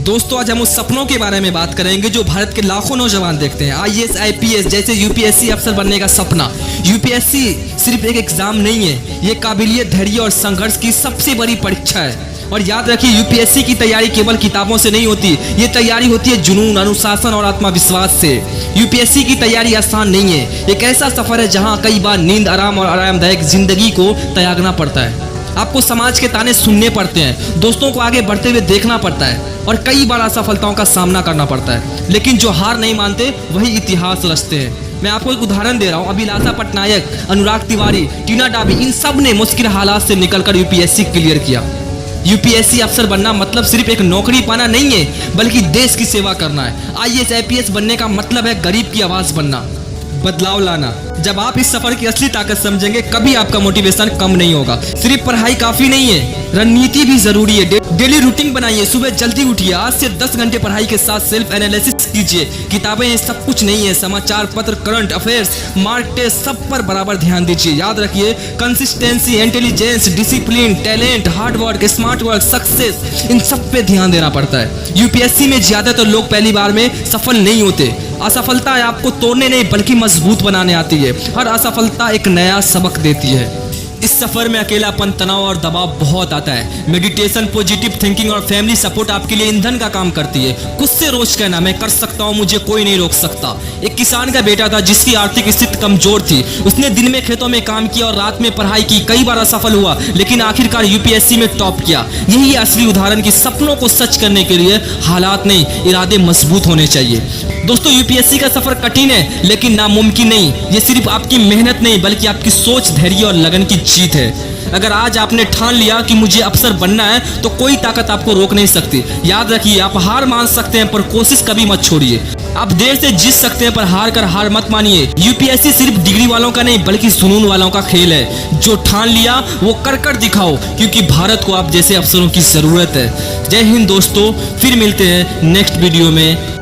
दोस्तों आज हम उस सपनों के बारे में बात करेंगे जो भारत के लाखों नौजवान देखते हैं। आईएएस, आईपीएस जैसे यूपीएससी अफसर बनने का सपना। यूपीएससी सिर्फ एक एग्जाम नहीं है, ये काबिलियत, धैर्य और संघर्ष की सबसे बड़ी परीक्षा है। और याद रखिए, यूपीएससी की तैयारी केवल किताबों से नहीं होती, ये तैयारी होती है जुनून, अनुशासन और आत्मविश्वास से। यूपीएससी की तैयारी आसान नहीं है, एक ऐसा सफर है जहां कई बार नींद, आराम और आरामदायक जिंदगी को त्यागना पड़ता है। आपको समाज के ताने सुनने पड़ते हैं, दोस्तों को आगे बढ़ते हुए देखना पड़ता है और कई बार असफलताओं का सामना करना पड़ता है। लेकिन जो हार नहीं मानते वही इतिहास रचते हैं। मैं आपको एक उदाहरण दे रहा हूँ। अभिलाषा पटनायक, अनुराग तिवारी, टीना डाबी, इन सब ने मुश्किल हालात से निकलकर यूपीएससी क्लियर किया। यूपीएससी अफसर बनना मतलब सिर्फ एक नौकरी पाना नहीं है, बल्कि देश की सेवा करना है। आईएएस, आईपीएस बनने का मतलब है गरीब की आवाज बनना, बदलाव लाना। जब आप इस सफर की असली ताकत समझेंगे, कभी आपका मोटिवेशन कम नहीं होगा। सिर्फ पढ़ाई काफी नहीं है, रणनीति भी जरूरी है। डेली रूटीन बनाइए, सुबह जल्दी उठिए, आज से 10 घंटे पढ़ाई के साथ सेल्फ एनालिसिस कीजिए। किताबें सब कुछ नहीं है, समाचार पत्र, करंट अफेयर्स, मार्क टेस्ट, सब पर बराबर ध्यान दीजिए। याद रखिए, consistency, intelligence, discipline, talent, hard work, smart work, success, इन सब पे ध्यान देना पड़ता है। यूपीएससी में ज्यादातर लोग पहली बार में सफल नहीं होते। असफलता आपको तोड़ने नहीं बल्कि मजबूत बनाने आती है। हर असफलता एक नया सबक देती है। इस सफर में अकेलापन, तनाव और दबाव बहुत आता है। मेडिटेशन, पॉजिटिव थिंकिंग और फैमिली सपोर्ट आपके लिए ईंधन का काम करती है। खुद से रोज कहना, मैं कर सकता हूँ, मुझे कोई नहीं रोक सकता। एक किसान का बेटा था जिसकी आर्थिक स्थिति कमजोर थी। उसने दिन में खेतों में काम किया और रात में पढ़ाई की। कई बार असफल हुआ, लेकिन आखिरकार यूपीएससी में टॉप किया। यही असली उदाहरण कि सपनों को सच करने के लिए हालात नहीं, इरादे मजबूत होने चाहिए। दोस्तों, यूपीएससी का सफर कठिन है लेकिन नामुमकिन नहीं। ये सिर्फ आपकी मेहनत नहीं बल्कि आपकी सोच, धैर्य और लगन की जीत है। अगर आज आपने ठान लिया कि मुझे अफसर बनना है, तो कोई ताकत आपको रोक नहीं सकती। याद रखिए, आप हार मान सकते हैं पर कोशिश कभी मत छोड़िए। आप देर से जीत सकते हैं पर हार कर हार मत मानिए। यूपीएससी सिर्फ डिग्री वालों का नहीं बल्कि जुनून वालों का खेल है। जो ठान लिया वो कर दिखाओ, क्योंकि भारत को आप जैसे अफसरों की जरूरत है। जय हिंद दोस्तों, फिर मिलते हैं नेक्स्ट वीडियो में।